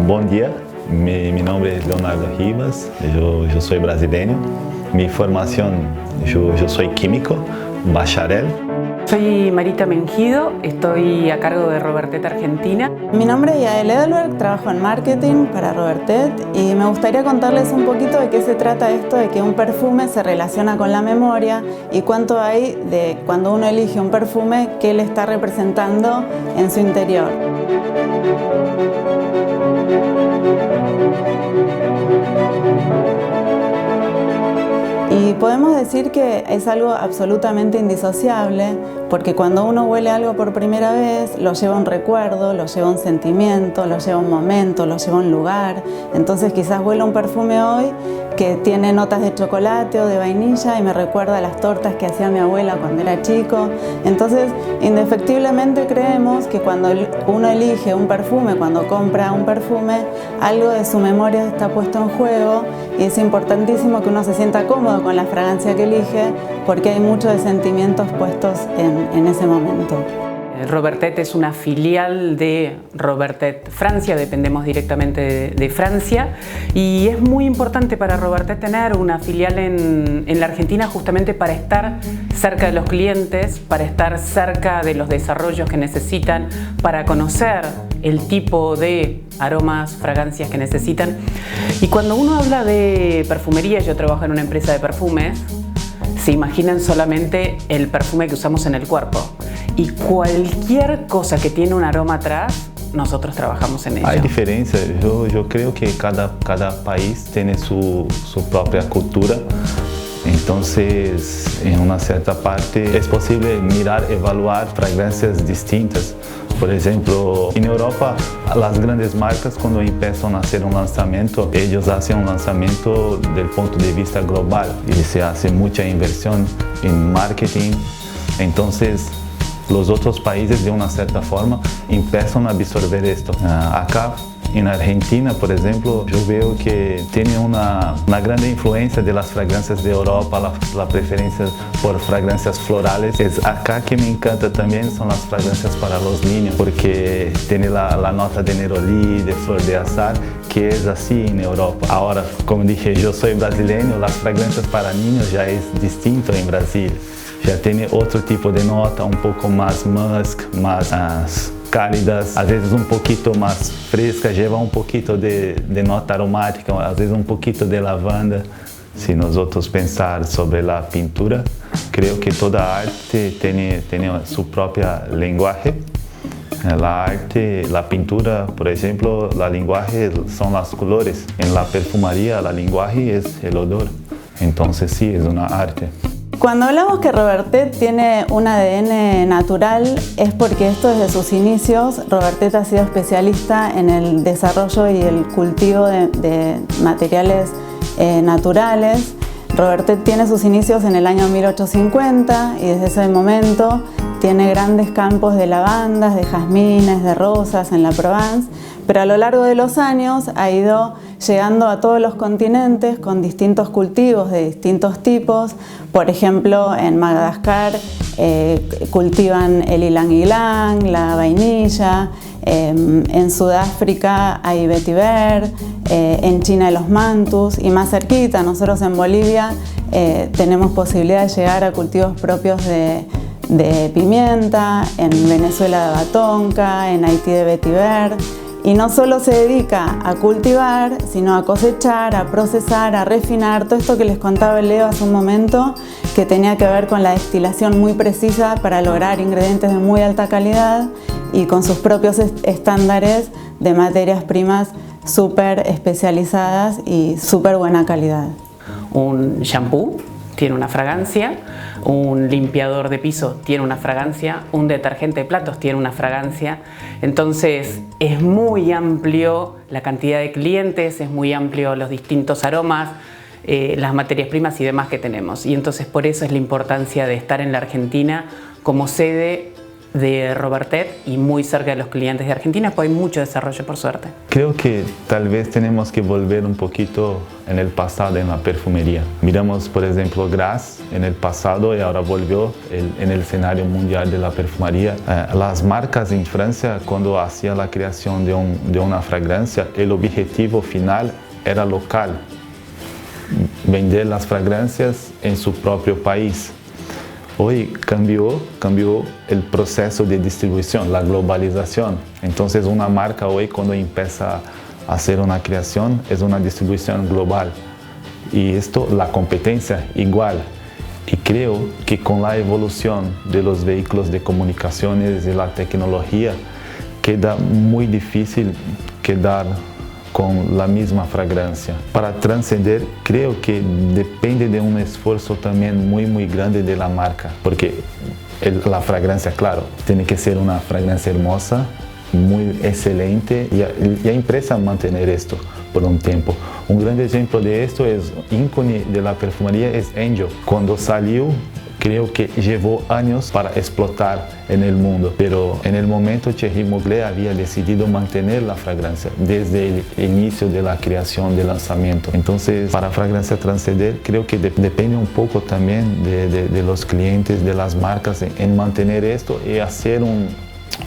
Bom dia, mi nombre es Leonardo Rivas, yo soy brasileño. Mi formación, yo soy químico, bacharel. Soy Marita Mengido, estoy a cargo de Robertet Argentina. Mi nombre es Yael Edelberg, trabajo en marketing para Robertet y me gustaría contarles un poquito de qué se trata esto de que un perfume se relaciona con la memoria y cuánto hay de cuando uno elige un perfume que le está representando en su interior. Y podemos decir que es algo absolutamente indisociable, porque cuando uno huele algo por primera vez, lo lleva un recuerdo, lo lleva un sentimiento, lo lleva un momento, lo lleva un lugar. Entonces quizás huelo un perfume hoy que tiene notas de chocolate o de vainilla y me recuerda a las tortas que hacía mi abuela cuando era chico. Entonces, indefectiblemente creemos que cuando uno elige un perfume, cuando compra un perfume, algo de su memoria está puesto en juego y es importantísimo que uno se sienta cómodo con la fragancia que elige porque hay muchos de sentimientos puestos en ese momento. Robertet es una filial de Robertet Francia, dependemos directamente de Francia y es muy importante para Robertet tener una filial en la Argentina justamente para estar cerca de los clientes, para estar cerca de los desarrollos que necesitan, para conocer el tipo de aromas, fragancias que necesitan. Y cuando uno habla de perfumería, yo trabajo en una empresa de perfumes, se imaginan solamente el perfume que usamos en el cuerpo. Y cualquier cosa que tiene un aroma atrás, nosotros trabajamos en ello. Hay diferencia, yo creo que cada país tiene su propia cultura. Entonces, en una cierta parte es posible mirar, evaluar fragancias distintas. Por ejemplo, en Europa, las grandes marcas cuando empiezan a hacer un lanzamiento, ellos hacen un lanzamiento del punto de vista global y se hace mucha inversión en marketing. Entonces, los otros países de una cierta forma empiezan a absorber esto. Acá en Argentina, por ejemplo, yo veo que tiene una gran influencia de las fragancias de Europa, la preferencia por fragancias florales. Es acá que me encanta también son las fragancias para los niños, porque tiene la nota de nerolí, de flor de azar, que es así en Europa. Ahora, como dije, yo soy brasileño, las fragancias para niños ya es distinto en Brasil. Ya tiene otro tipo de nota, un poco más musk, más cálidas, a veces un poquito más fresca, lleva un poquito de nota aromática, a veces un poquito de lavanda. Si nosotros pensar sobre la pintura, creo que toda arte tiene su propia lenguaje. La arte, la pintura, por ejemplo, la lenguaje son los colores. En la perfumería, la lenguaje es el olor. Entonces sí, es una arte. Cuando hablamos que Robertet tiene un ADN natural es porque esto desde sus inicios Robertet ha sido especialista en el desarrollo y el cultivo de materiales naturales. Robertet tiene sus inicios en el año 1850 y desde ese momento tiene grandes campos de lavandas, de jazmines, de rosas en la Provence, pero a lo largo de los años ha ido llegando a todos los continentes con distintos cultivos de distintos tipos. Por ejemplo, en Madagascar cultivan el ylang ylang, la vainilla, en Sudáfrica hay vetiver, en China los mantus y más cerquita, nosotros en Bolivia tenemos posibilidad de llegar a cultivos propios de pimienta, en Venezuela de batonca, en Haití de vetiver. Y no solo se dedica a cultivar, sino a cosechar, a procesar, a refinar, todo esto que les contaba Leo hace un momento, que tenía que ver con la destilación muy precisa para lograr ingredientes de muy alta calidad y con sus propios estándares de materias primas súper especializadas y súper buena calidad. Un shampoo tiene una fragancia, un limpiador de piso tiene una fragancia, un detergente de platos tiene una fragancia. Entonces es muy amplio la cantidad de clientes, es muy amplio los distintos aromas, las materias primas y demás que tenemos. Y entonces por eso es la importancia de estar en la Argentina como sede de Robertet y muy cerca de los clientes de Argentina, pues hay mucho desarrollo por suerte. Creo que tal vez tenemos que volver un poquito en el pasado en la perfumería. Miramos, por ejemplo, Grasse en el pasado y ahora volvió en el escenario mundial de la perfumería. Las marcas en Francia, cuando hacían la creación de una fragancia, el objetivo final era local, vender las fragancias en su propio país. Hoy cambió el proceso de distribución, la globalización. Entonces una marca hoy cuando empieza a hacer una creación es una distribución global. Y esto, la competencia igual. Y creo que con la evolución de los vehículos de comunicaciones y la tecnología queda muy difícil quedar con la misma fragancia. Para trascender, creo que depende de un esfuerzo también muy grande de la marca, porque la fragancia, claro, tiene que ser una fragancia hermosa, muy excelente, y la empresa mantener esto por un tiempo. Un gran ejemplo de esto es ícono de la perfumería es Angel. Cuando salió, creo que llevó años para explotar en el mundo, pero en el momento Thierry Mugler había decidido mantener la fragancia desde el inicio de la creación del lanzamiento. Entonces, para fragancia trascender, creo que depende un poco también de los clientes, de las marcas, en mantener esto y hacer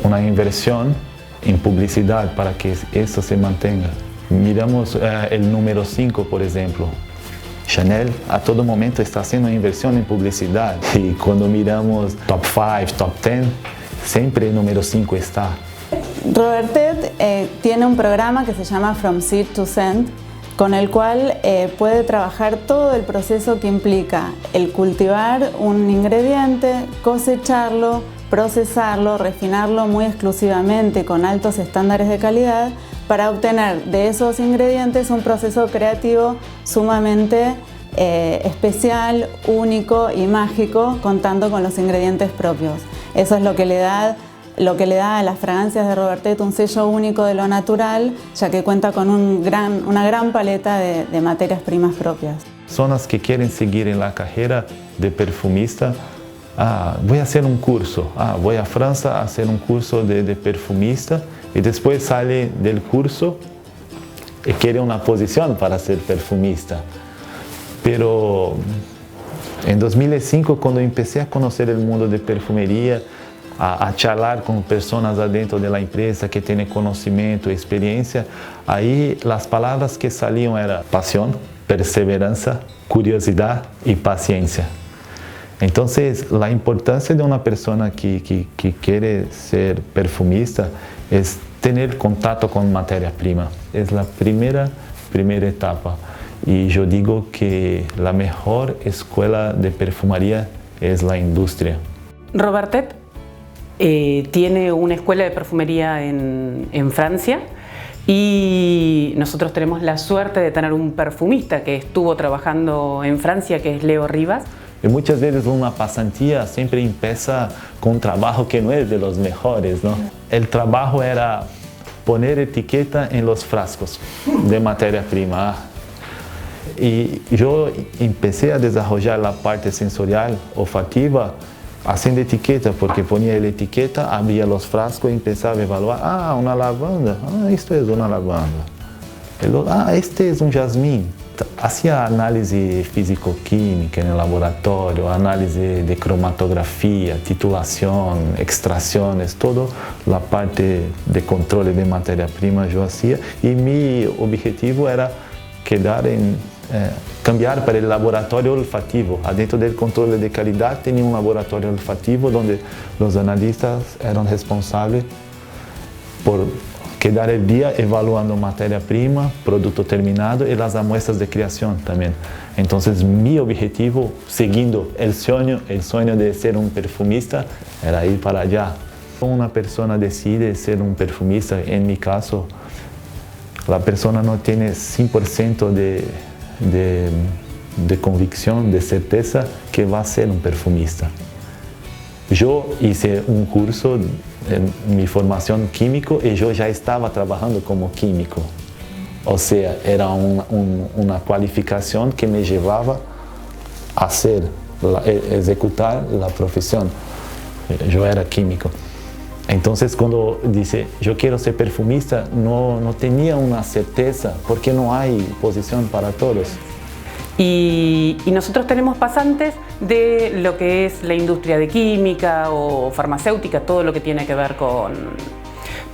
una inversión en publicidad para que eso se mantenga. Miramos el número 5, por ejemplo. Chanel a todo momento está haciendo inversión en publicidad y cuando miramos top 5, top 10, siempre el número 5 está. Robertet tiene un programa que se llama From Seed to Scent, con el cual puede trabajar todo el proceso que implica el cultivar un ingrediente, cosecharlo, procesarlo, refinarlo muy exclusivamente con altos estándares de calidad para obtener de esos ingredientes un proceso creativo sumamente especial, único y mágico, contando con los ingredientes propios. Eso es lo que le da a las fragancias de Robertet un sello único de lo natural, ya que cuenta con una gran paleta de materias primas propias. Personas que quieren seguir en la carrera de perfumista, voy a hacer un curso, voy a Francia a hacer un curso de perfumista y después sale del curso y quiere una posición para ser perfumista. Pero en 2005, cuando empecé a conocer el mundo de perfumería, a charlar con personas adentro de la empresa que tienen conocimiento, experiencia, ahí las palabras que salían eran pasión, perseverancia, curiosidad y paciencia. Entonces, la importancia de una persona que quiere ser perfumista es tener contacto con materia prima. Es la primera etapa. Y yo digo que la mejor escuela de perfumería es la industria. Robertet tiene una escuela de perfumería en Francia y nosotros tenemos la suerte de tener un perfumista que estuvo trabajando en Francia, que es Leo Rivas. Y muchas veces una pasantía siempre empieza con un trabajo que no es de los mejores, ¿no? El trabajo era poner etiqueta en los frascos de materia prima. Y yo empecé a desarrollar la parte sensorial, olfativa, haciendo etiqueta, porque ponía la etiqueta, abría los frascos y empezaba a evaluar. Una lavanda, esto es una lavanda. Este es un jazmín. Hacía análisis físico-química en el laboratorio, análisis de cromatografía, titulación, extracciones, toda la parte de control de materia prima yo hacía. Y mi objetivo era cambiar para el laboratorio olfativo. Adentro del control de calidad tenía un laboratorio olfativo donde los analistas eran responsables por quedar el día evaluando materia prima, producto terminado y las muestras de creación también. Entonces mi objetivo, siguiendo el sueño de ser un perfumista, era ir para allá. Cuando una persona decide ser un perfumista, en mi caso, la persona no tiene 100% de convicción, de certeza que va a ser un perfumista. Yo hice un curso en mi formación químico y yo ya estaba trabajando como químico. O sea, era una cualificación que me llevaba a ejecutar la profesión. Yo era químico. Entonces, cuando dice, yo quiero ser perfumista, no tenía una certeza, porque no hay posición para todos. Y nosotros tenemos pasantes de lo que es la industria de química o farmacéutica, todo lo que tiene que ver con...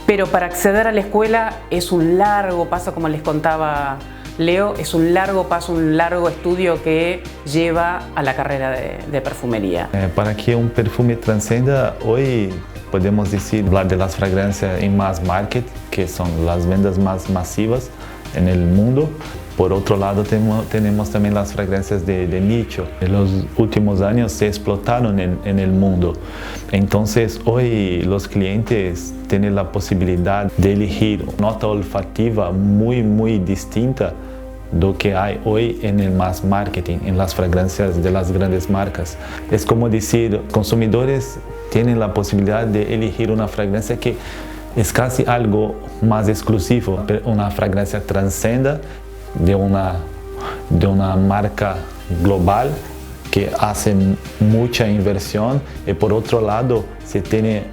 Pero para acceder a la escuela es un largo paso, como les contaba Leo, es un largo paso, un largo estudio que lleva a la carrera de perfumería. Para que un perfume trascienda, hoy podemos decir, hablar de las fragancias en mass market, que son las ventas más masivas en el mundo. Por otro lado, tenemos también las fragancias de nicho. En los últimos años se explotaron en el mundo. Entonces, hoy los clientes tienen la posibilidad de elegir nota olfativa muy distinta de lo que hay hoy en el mass marketing, en las fragancias de las grandes marcas. Es como decir, consumidores tienen la posibilidad de elegir una fragancia que es casi algo más exclusivo, una fragancia transcenda de una marca global que hace mucha inversión, y por otro lado se tiene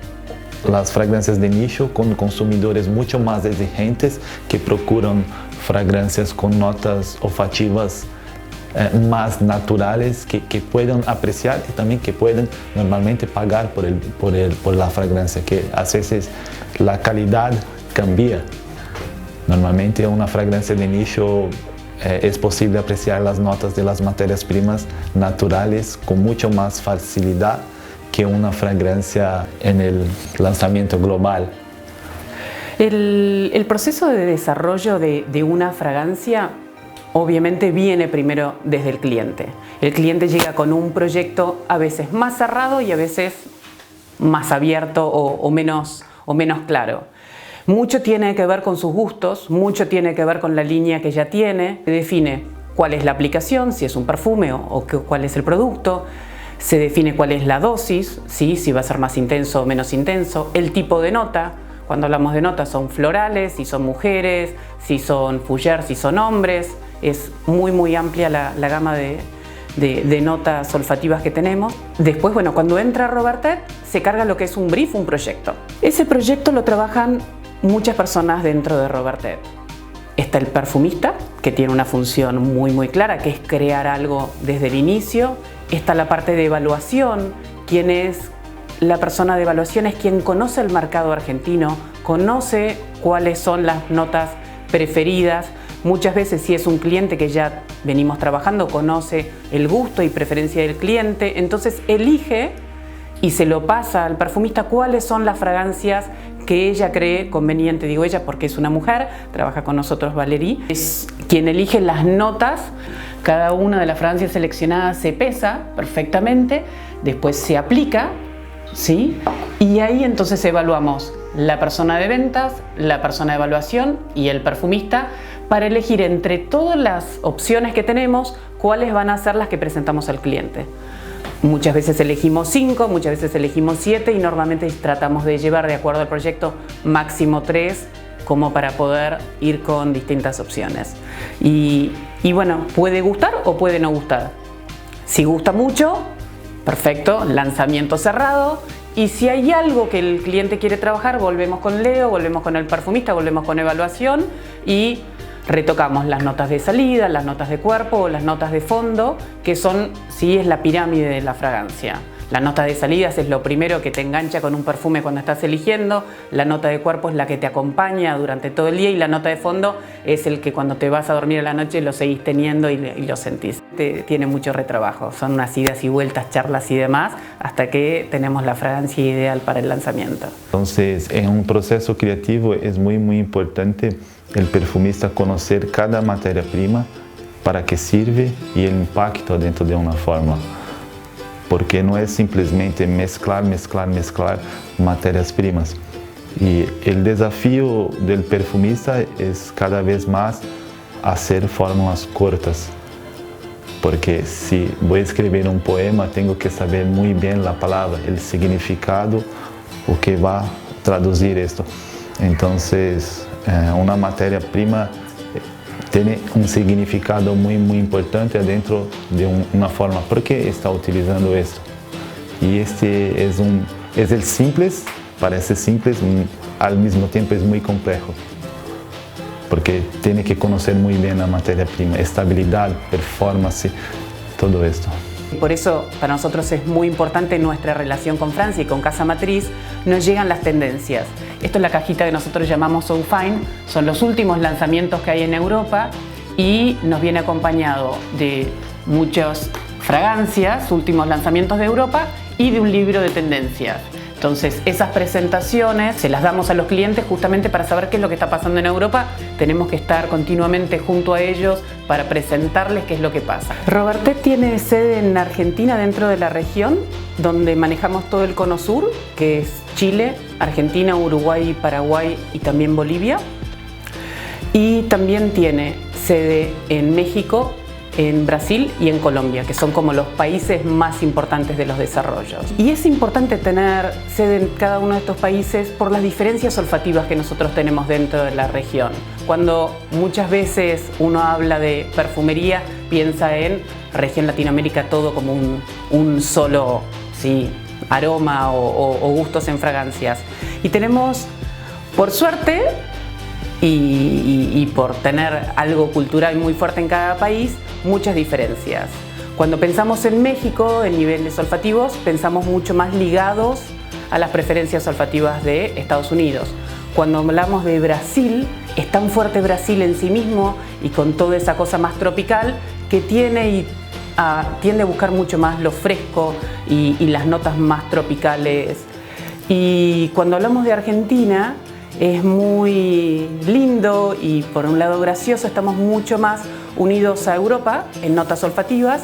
las fragancias de nicho con consumidores mucho más exigentes que procuran fragancias con notas olfativas más naturales, que puedan apreciar y también que puedan normalmente pagar por la fragancia, que a veces la calidad cambia. Normalmente una fragancia de nicho es posible apreciar las notas de las materias primas naturales con mucho más facilidad que una fragancia en el lanzamiento global. El proceso de desarrollo de una fragancia obviamente viene primero desde el cliente. El cliente llega con un proyecto a veces más cerrado y a veces más abierto o menos claro. Mucho tiene que ver con sus gustos, mucho tiene que ver con la línea que ya tiene. Se define cuál es la aplicación, si es un perfume o cuál es el producto. Se define cuál es la dosis, ¿sí? Si va a ser más intenso o menos intenso. El tipo de nota. Cuando hablamos de notas son florales, si son mujeres, si son fougères, si son hombres. Es muy amplia la gama de notas olfativas que tenemos. Después, bueno, cuando entra Robertet, se carga lo que es un brief, un proyecto. Ese proyecto lo trabajan muchas personas dentro de Robertet. Está el perfumista, que tiene una función muy clara, que es crear algo desde el inicio. Está la parte de evaluación, la persona de evaluación es quien conoce el mercado argentino, conoce cuáles son las notas preferidas. Muchas veces, si es un cliente que ya venimos trabajando, conoce el gusto y preferencia del cliente, entonces elige y se lo pasa al perfumista cuáles son las fragancias que ella cree conveniente. Digo ella porque es una mujer, trabaja con nosotros Valerie, es quien elige las notas. Cada una de las fragancias seleccionadas se pesa perfectamente, después se aplica, ¿sí? Y ahí entonces evaluamos la persona de ventas, la persona de evaluación y el perfumista para elegir entre todas las opciones que tenemos cuáles van a ser las que presentamos al cliente. Muchas veces elegimos 5, muchas veces elegimos 7 y normalmente tratamos de llevar, de acuerdo al proyecto, máximo 3 como para poder ir con distintas opciones. Y bueno, puede gustar o puede no gustar. Si gusta mucho, perfecto, lanzamiento cerrado. Y si hay algo que el cliente quiere trabajar, volvemos con Leo, volvemos con el perfumista, volvemos con evaluación y retocamos las notas de salida, las notas de cuerpo o las notas de fondo, que son, sí, es la pirámide de la fragancia. La nota de salidas es lo primero que te engancha con un perfume cuando estás eligiendo, la nota de cuerpo es la que te acompaña durante todo el día y la nota de fondo es el que cuando te vas a dormir a la noche lo seguís teniendo y lo sentís. Tiene mucho retrabajo, son unas idas y vueltas, charlas y demás, hasta que tenemos la fragancia ideal para el lanzamiento. Entonces, en un proceso creativo es muy importante el perfumista conocer cada materia prima, para qué sirve y el impacto dentro de una forma. Porque no es simplemente mezclar materias primas. Y el desafío del perfumista es cada vez más hacer fórmulas cortas. Porque si voy a escribir un poema, tengo que saber muy bien la palabra, el significado, o que va a traducir esto. Entonces, una materia prima tiene un significado muy importante dentro de una forma. ¿Por qué está utilizando esto? Y este es el simples, parece simple, al mismo tiempo es muy complejo, porque tiene que conocer muy bien la materia prima, estabilidad, performance, todo esto. Por eso para nosotros es muy importante nuestra relación con Francia y con Casa Matriz. Nos llegan las tendencias. Esto es la cajita que nosotros llamamos So Fine, son los últimos lanzamientos que hay en Europa y nos viene acompañado de muchas fragancias, últimos lanzamientos de Europa y de un libro de tendencias. Entonces esas presentaciones se las damos a los clientes justamente para saber qué es lo que está pasando en Europa. Tenemos que estar continuamente junto a ellos para presentarles qué es lo que pasa. Robertet tiene sede en Argentina, dentro de la región, donde manejamos todo el cono sur, que es Chile, Argentina, Uruguay, Paraguay y también Bolivia. Y también tiene sede en México, en Brasil y en Colombia, que son como los países más importantes de los desarrollos. Y es importante tener sede en cada uno de estos países por las diferencias olfativas que nosotros tenemos dentro de la región. Cuando muchas veces uno habla de perfumería, piensa en región Latinoamérica todo como un solo aroma o gustos en fragancias. Y tenemos, por suerte, y por tener algo cultural muy fuerte en cada país, muchas diferencias. Cuando pensamos en México, en niveles olfativos, pensamos mucho más ligados a las preferencias olfativas de Estados Unidos. Cuando hablamos de Brasil, es tan fuerte Brasil en sí mismo y con toda esa cosa más tropical que tiende a buscar mucho más lo fresco y las notas más tropicales. Y cuando hablamos de Argentina, es muy lindo y por un lado gracioso, estamos mucho más unidos a Europa en notas olfativas,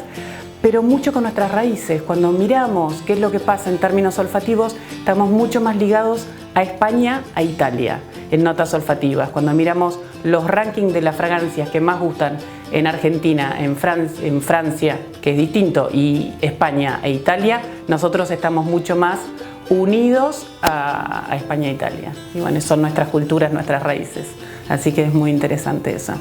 pero mucho con nuestras raíces. Cuando miramos qué es lo que pasa en términos olfativos, estamos mucho más ligados a España, a Italia, en notas olfativas. Cuando miramos los rankings de las fragancias que más gustan en Argentina, en Francia, que es distinto, y España e Italia, nosotros estamos mucho más unidos a España e Italia. Y bueno, son nuestras culturas, nuestras raíces. Así que es muy interesante eso.